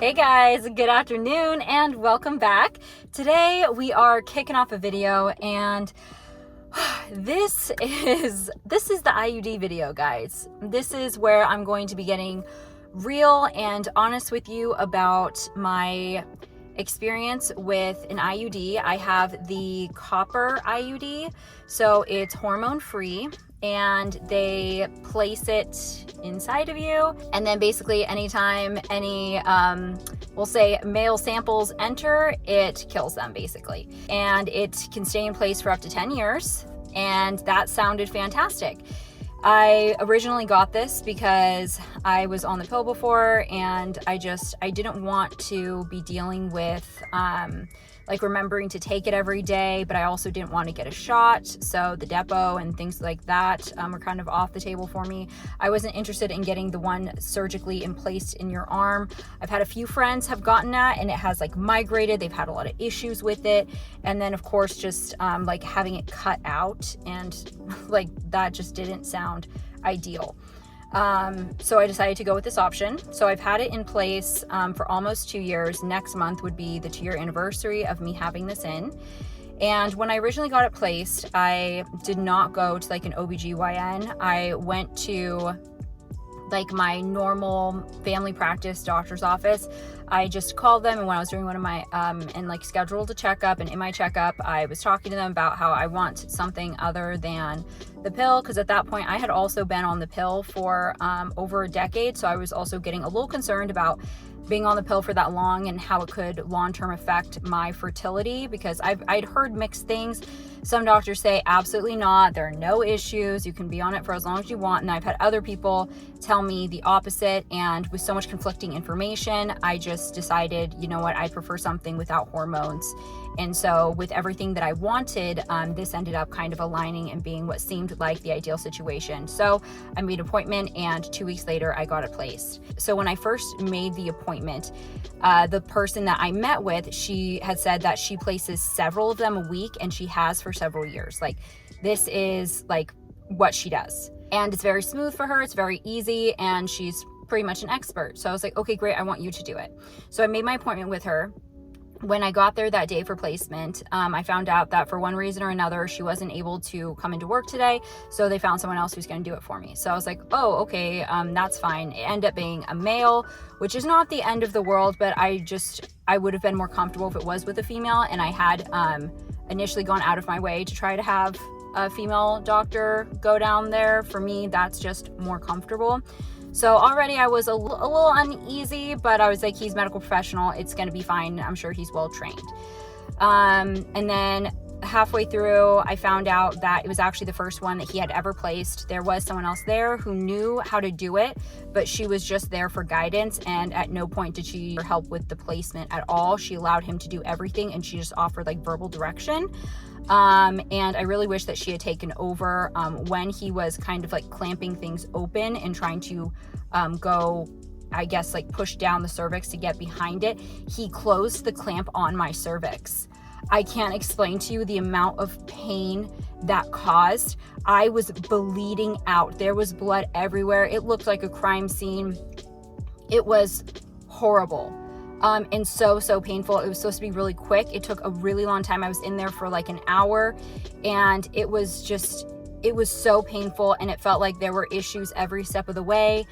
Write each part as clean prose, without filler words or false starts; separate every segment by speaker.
Speaker 1: Hey guys, good afternoon and welcome back. Today we are kicking off a video and this is the IUD video, guys. This is where I'm going to be getting real and honest with you about my experience with an IUD. I have the copper IUD, so it's hormone free and they place it inside of you, and then basically anytime any we'll say male samples enter, it kills them basically, and it can stay in place for up to 10 years, and that sounded fantastic. I originally got this because I was on the pill before and I didn't want to be dealing with like remembering to take it every day, but I also didn't want to get a shot. So the depot and things like that were kind of off the table for me. I wasn't interested in getting the one surgically placed in your arm. I've had a few friends have gotten that and it has like migrated. They've had a lot of issues with it. And then of course, just like having it cut out, and like that just didn't sound ideal. So I decided to go with this option. So I've had it in place for almost 2 years. Next month would be the 2-year anniversary of me having this in. And when I originally got it placed, I did not go to like an OBGYN. I went to like my normal family practice doctor's office. I just called them, and when I was doing one of my and like scheduled a checkup, and in my checkup I was talking to them about how I want something other than the pill, because at that point I had also been on the pill for over a decade, so I was also getting a little concerned about being on the pill for that long and how it could long-term affect my fertility, because I'd heard mixed things. Some doctors say absolutely not, there are no issues, you can be on it for as long as you want, and I've had other people tell me the opposite. And with so much conflicting information, I just decided, you know what, I prefer something without hormones. And so with everything that I wanted, this ended up kind of aligning and being what seemed like the ideal situation. So I made an appointment, and 2 weeks later I got it placed. So when I first made the appointment, the person that I met with, she had said that she places several of them a week, and she has for several years. Like, this is like what she does. And it's very smooth for her, it's very easy, and she's pretty much an expert. So I was like, okay, great, I want you to do it. So I made my appointment with her. When I got there that day for placement, I found out that for one reason or another, she wasn't able to come into work today. So they found someone else who's going to do it for me. So I was like, oh, okay, that's fine. It ended up being a male, which is not the end of the world, but I would have been more comfortable if it was with a female. And I had initially gone out of my way to try to have a female doctor go down there. For me, that's just more comfortable. So already I was a little uneasy, but I was like, he's a medical professional, it's going to be fine. I'm sure he's well trained. And then halfway through, I found out that it was actually the first one that he had ever placed. There was someone else there who knew how to do it, but she was just there for guidance, and at no point did she help with the placement at all. She allowed him to do everything, and she just offered like verbal direction. And I really wish that she had taken over when he was kind of like clamping things open and trying to go, I guess, like push down the cervix to get behind it. He closed the clamp on my cervix. I can't explain to you the amount of pain that caused. I was bleeding out. There was blood everywhere. It looked like a crime scene. It was horrible. And so painful. It was supposed to be really quick. It took a really long time. I was in there for like an hour, and it was so painful, and it felt like there were issues every step of the way.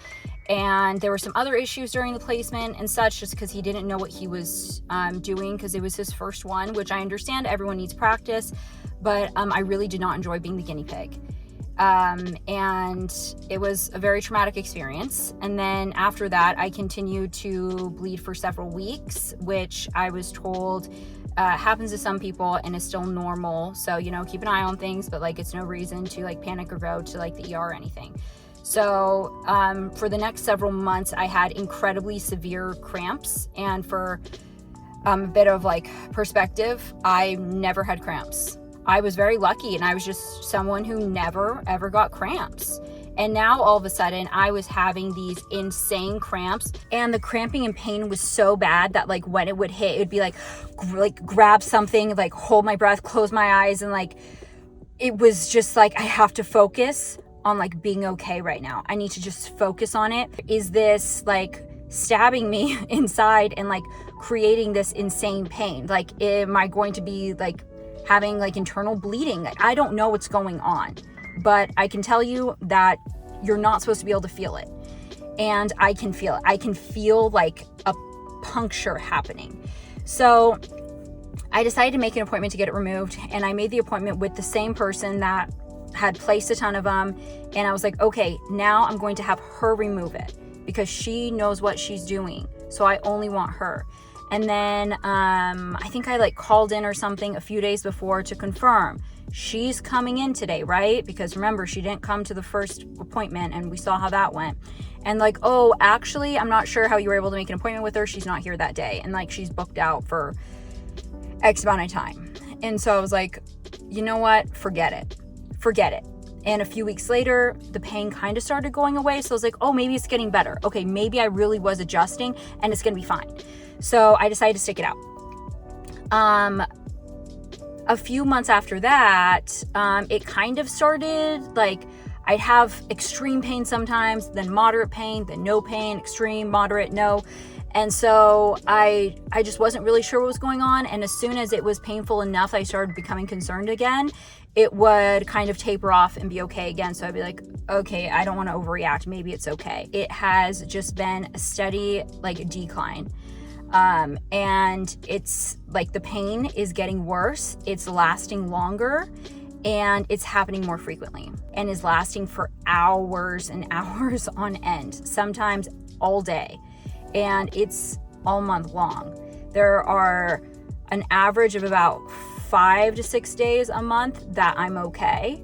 Speaker 1: And there were some other issues during the placement and such, just because he didn't know what he was doing, because it was his first one, which I understand everyone needs practice, but I really did not enjoy being the guinea pig. And it was a very traumatic experience. And then after that, I continued to bleed for several weeks, which I was told happens to some people and is still normal. So, you know, keep an eye on things, but like, it's no reason to like panic or go to like the ER or anything. So for the next several months, I had incredibly severe cramps. And for a bit of like perspective, I never had cramps. I was very lucky, and I was just someone who never ever got cramps. And now all of a sudden I was having these insane cramps, and the cramping and pain was so bad that like when it would hit, it would be like grab something, like hold my breath, close my eyes, and like it was just like, I have to focus on like being okay right now. I need to just focus on it. Is this like stabbing me inside and like creating this insane pain. Like, am I going to be like having like internal bleeding? Like, I don't know what's going on, but I can tell you that you're not supposed to be able to feel it. And I can feel it. I can feel like a puncture happening. So I decided to make an appointment to get it removed, and I made the appointment with the same person that had placed a ton of them. And I was like, okay, now I'm going to have her remove it because she knows what she's doing. So I only want her. And then I think I like called in or something a few days before to confirm she's coming in today, right? Because remember, she didn't come to the first appointment and we saw how that went. And like, oh, actually, I'm not sure how you were able to make an appointment with her. She's not here that day. And like, she's booked out for X amount of time. And so I was like, you know what? Forget it. And a few weeks later, the pain kind of started going away. So I was like, oh, maybe it's getting better. Okay, maybe I really was adjusting and it's going to be fine. So I decided to stick it out. A few months after that, it kind of started like I'd have extreme pain sometimes, then moderate pain, then no pain, extreme, moderate, no. And so I just wasn't really sure what was going on. And as soon as it was painful enough, I started becoming concerned again. It would kind of taper off and be okay again. So I'd be like, okay, I don't want to overreact. Maybe it's okay. It has just been a steady like decline. And it's like the pain is getting worse. It's lasting longer and it's happening more frequently and is lasting for hours and hours on end, sometimes all day. And it's all month long. There are an average of about 5 to 6 days a month that I'm okay.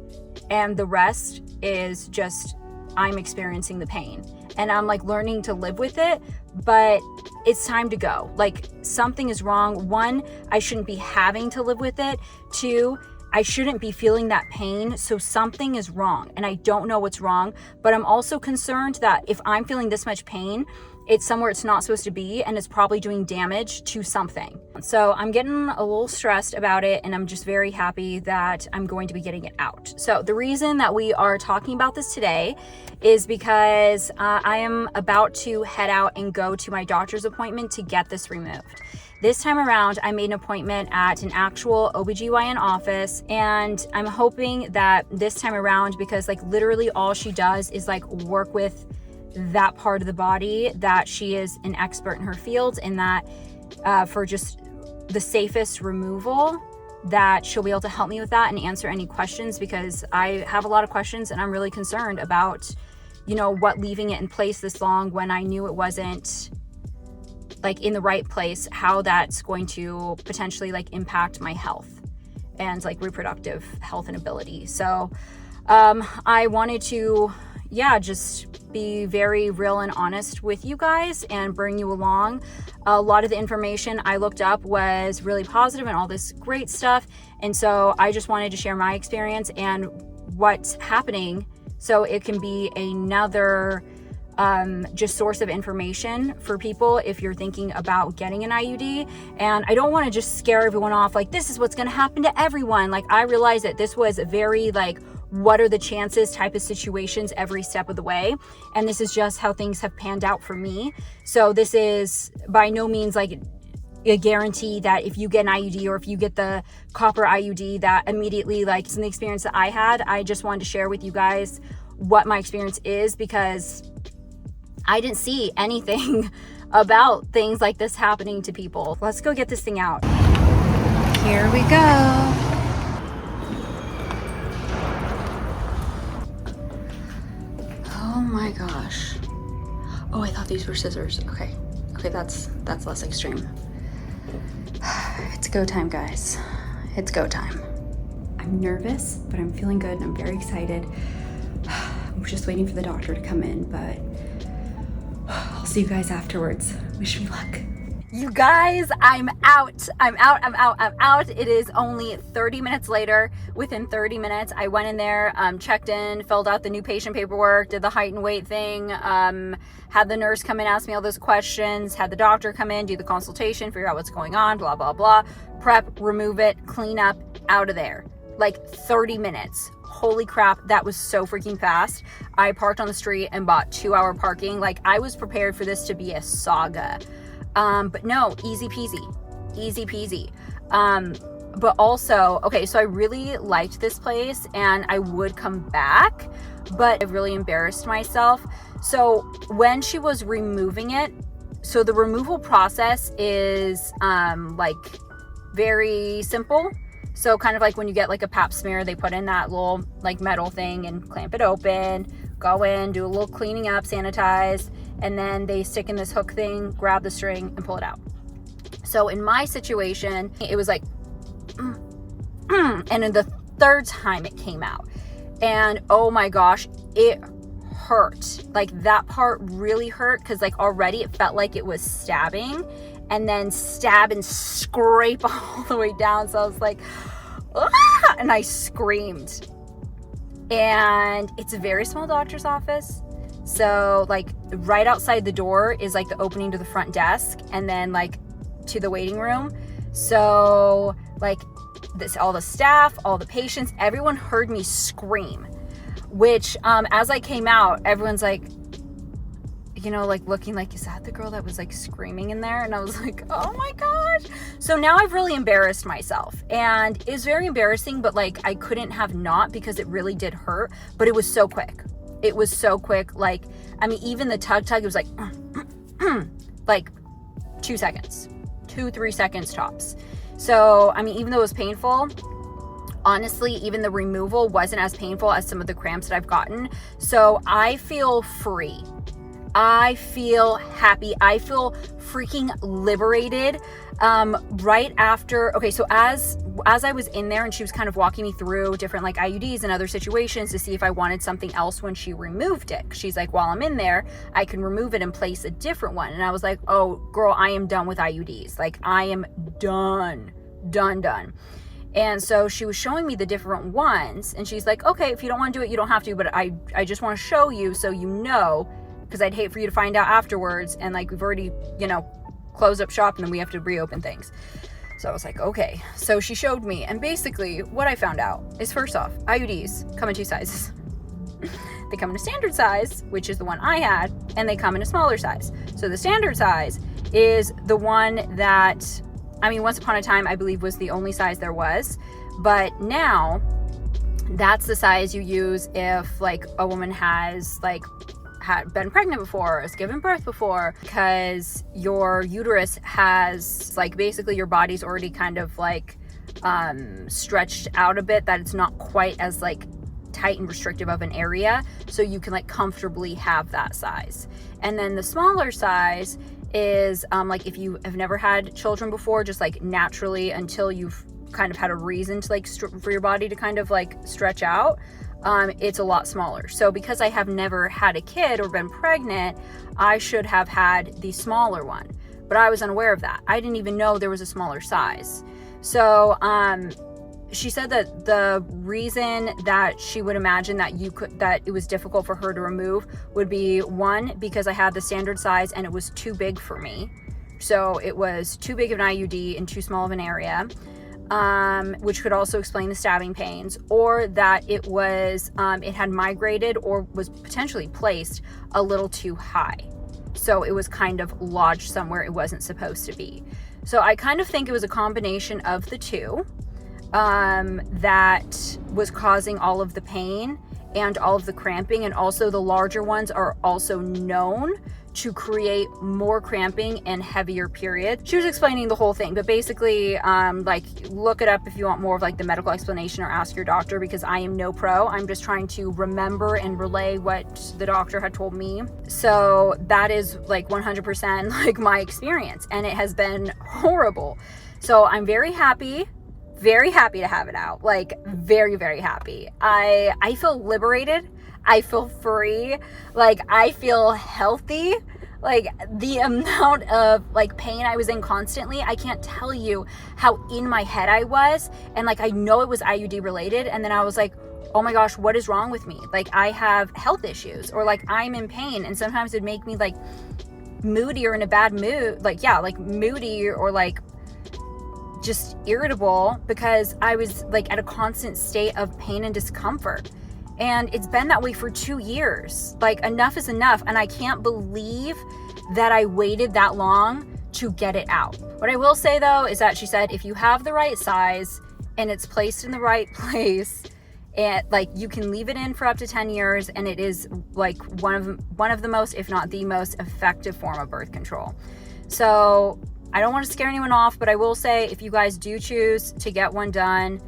Speaker 1: And the rest is just, I'm experiencing the pain and I'm like learning to live with it, but it's time to go. Like something is wrong. 1, I shouldn't be having to live with it. 2, I shouldn't be feeling that pain. So something is wrong and I don't know what's wrong, but I'm also concerned that if I'm feeling this much pain, it's somewhere it's not supposed to be and it's probably doing damage to something. So I'm getting a little stressed about it and I'm just very happy that I'm going to be getting it out. So the reason that we are talking about this today is because I am about to head out and go to my doctor's appointment to get this removed. This time around, I made an appointment at an actual OBGYN office, and I'm hoping that this time around, because like literally all she does is like work with that part of the body, that she is an expert in her field, and that for just the safest removal, that she'll be able to help me with that and answer any questions, because I have a lot of questions and I'm really concerned about, you know, what leaving it in place this long when I knew it wasn't like in the right place, how that's going to potentially like impact my health and like reproductive health and ability. So I wanted to just be very real and honest with you guys and bring you along. A lot of the information I looked up was really positive and all this great stuff. And so I just wanted to share my experience and what's happening so it can be another just source of information for people if you're thinking about getting an IUD. And I don't want to just scare everyone off like this is what's going to happen to everyone. Like I realized that this was a very like what are the chances type of situations every step of the way, and this is just how things have panned out for me. So this is by no means like a guarantee that if you get an IUD or if you get the copper IUD that immediately like in the experience that I had. I just wanted to share with you guys what my experience is, because I didn't see anything about things like this happening to people. Let's go get this thing out. Here we go. Oh my gosh. Oh, I thought these were scissors. Okay, that's less extreme. It's go time, guys. It's go time. I'm nervous, but I'm feeling good and I'm very excited. I'm just waiting for the doctor to come in, but I'll see you guys afterwards. Wish me luck. You guys, I'm out. It is only 30 minutes later. Within 30 minutes, I went in there, checked in, filled out the new patient paperwork, did the height and weight thing, had the nurse come in, ask me all those questions, had the doctor come in, do the consultation, figure out what's going on, blah, blah, blah, prep, remove it, clean up, out of there. Like 30 minutes. holy crap, that was so freaking fast. I parked on the street and bought 2-hour parking. Like, I was prepared for this to be a saga. But no, easy peasy. But also, okay, so I really liked this place and I would come back, but I really embarrassed myself. So when she was removing it, so the removal process is like very simple. So kind of like when you get like a pap smear, they put in that little like metal thing and clamp it open, go in, do a little cleaning up, sanitize, and then they stick in this hook thing, grab the string and pull it out. So in my situation, it was like, and then the third time it came out, and oh my gosh, it hurt. Like, that part really hurt, because like already it felt like it was stabbing, and then stab and scrape all the way down. So I was like, ah! And I screamed. And it's a very small doctor's office. So like right outside the door is like the opening to the front desk, and then like to the waiting room. So like this, all the staff, all the patients, everyone heard me scream, which as I came out, everyone's like, you know, like looking like, is that the girl that was like screaming in there? And I was like, oh my gosh. So now I've really embarrassed myself, and it's very embarrassing, but like I couldn't have not, because it really did hurt, but it was so quick. It was so quick. Like, I mean, even the tug, it was like, like 2 seconds, 2-3 seconds tops. So, I mean, even though it was painful, honestly, even the removal wasn't as painful as some of the cramps that I've gotten. So I feel free. I feel happy. I feel freaking liberated. Right after, okay, so as I was in there and she was kind of walking me through different like IUDs and other situations to see if I wanted something else when she removed it. She's like, while I'm in there, I can remove it and place a different one. And I was like, oh girl, I am done with IUDs. Like, I am done. And so she was showing me the different ones, and she's like, okay, if you don't want to do it, you don't have to, but I just want to show you so you know, because I'd hate for you to find out afterwards, and like we've already, you know, closed up shop and then we have to reopen things. So I was like, okay. So she showed me, and basically what I found out is, first off, IUDs come in 2 sizes. They come in a standard size, which is the one I had, and they come in a smaller size. So the standard size is the one that, I mean, once upon a time, I believe was the only size there was, but now that's the size you use if like a woman has like had been pregnant before, or has given birth before, because your uterus has like, basically your body's already kind of like stretched out a bit, that it's not quite as like tight and restrictive of an area, so you can like comfortably have that size. And then the smaller size is like if you have never had children before, just like naturally, until you've kind of had a reason to like for your body to kind of like stretch out, it's a lot smaller. So because I have never had a kid or been pregnant, I should have had the smaller one, but I was unaware of that. I didn't even know there was a smaller size. So she said that the reason that she would imagine that that it was difficult for her to remove would be, one, because I had the standard size and it was too big for me. So it was too big of an IUD in too small of an area, which could also explain the stabbing pains, or that it was, it had migrated or was potentially placed a little too high. So it was kind of lodged somewhere it wasn't supposed to be. So I kind of think it was a combination of the two. That was causing all of the pain and all of the cramping, and also the larger ones are also known to create more cramping and heavier periods. She was explaining the whole thing, but basically, like, look it up if you want more of like the medical explanation, or ask your doctor, because I am no pro. I'm just trying to remember and relay what the doctor had told me. So that is like 100% like my experience, and it has been horrible. So I'm very happy to have it out. Like, very, very happy. I feel liberated. I feel free. Like, I feel healthy. Like, the amount of like pain I was in constantly, I can't tell you how in my head I was. And like, I know it was IUD related. And then I was like, oh my gosh, what is wrong with me? Like, I have health issues, or like I'm in pain. And sometimes it'd make me like moody or in a bad mood. Like, yeah, like moody, or like just irritable because I was like at a constant state of pain and discomfort. And it's been that way for 2 years. Like, enough is enough. And I can't believe that I waited that long to get it out. What I will say though is that she said if you have the right size and it's placed in the right place, and like, you can leave it in for up to 10 years, and it is like one of the most, if not the most effective form of birth control. So I don't want to scare anyone off, but I will say, if you guys do choose to get one done,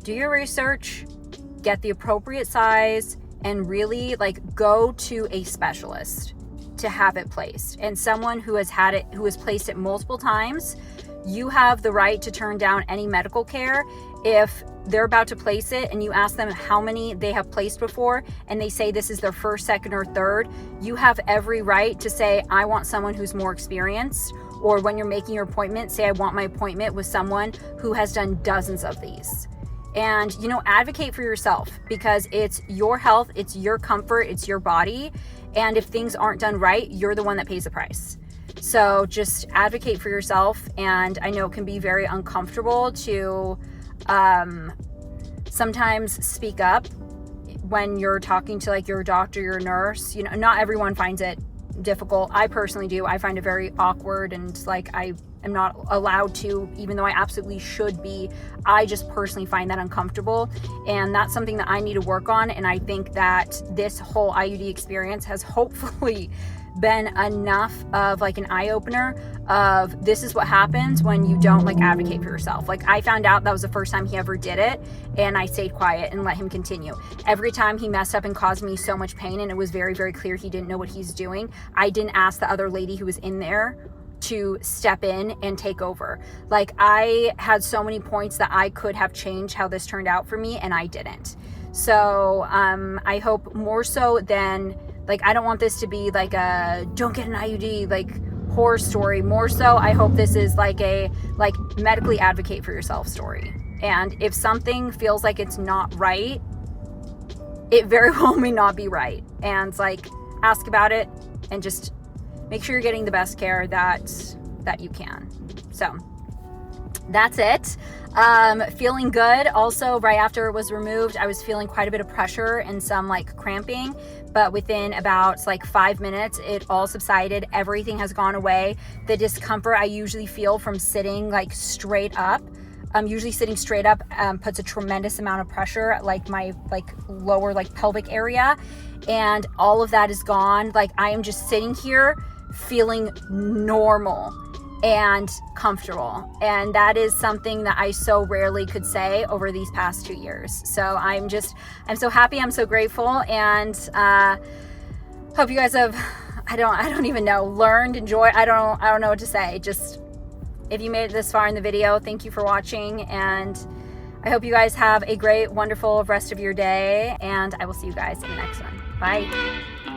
Speaker 1: do your research, get the appropriate size, and really like go to a specialist to have it placed, and someone who has had it, who has placed it multiple times. You have the right to turn down any medical care if they're about to place it and you ask them how many they have placed before and they say this is their first, second, or third. You have every right to say, I want someone who's more experienced. Or when you're making your appointment, say, I want my appointment with someone who has done dozens of these. And, you know, advocate for yourself, because it's your health, it's your comfort, it's your body. And if things aren't done right, you're the one that pays the price. So just advocate for yourself. And I know it can be very uncomfortable to sometimes speak up when you're talking to like your doctor, your nurse. You know, not everyone finds it difficult. I personally do. I find it very awkward, and like I am not allowed to, even though I absolutely should be. I just personally find that uncomfortable, and that's something that I need to work on. And I think that this whole IUD experience has hopefully been enough of like an eye-opener of this is what happens when you don't like advocate for yourself. Like, I found out that was the first time he ever did it, and I stayed quiet and let him continue. Every time he messed up and caused me so much pain, and it was very, very clear he didn't know what he's doing, I didn't ask the other lady who was in there to step in and take over. Like, I had so many points that I could have changed how this turned out for me, and I didn't. So I hope more so than like, I don't want this to be like a don't get an IUD like horror story. More so, I hope this is like a like medically advocate for yourself story. And if something feels like it's not right, it very well may not be right. And like, ask about it and just make sure you're getting the best care that you can. So that's it. Feeling good. Also, right after it was removed, I was feeling quite a bit of pressure and some like cramping, but within about like 5 minutes, it all subsided. Everything has gone away. The discomfort I usually feel from sitting like straight up, usually sitting straight up puts a tremendous amount of pressure at like my like lower like pelvic area, and all of that is gone. Like, I am just sitting here feeling normal and comfortable, and that is something that I so rarely could say over these past 2 years. So I'm so happy, I'm so grateful, and hope you guys have, I don't even know, learned, enjoyed. I don't know what to say. Just, if you made it this far in the video, thank you for watching, and I hope you guys have a great, wonderful rest of your day, and I will see you guys in the next one. Bye.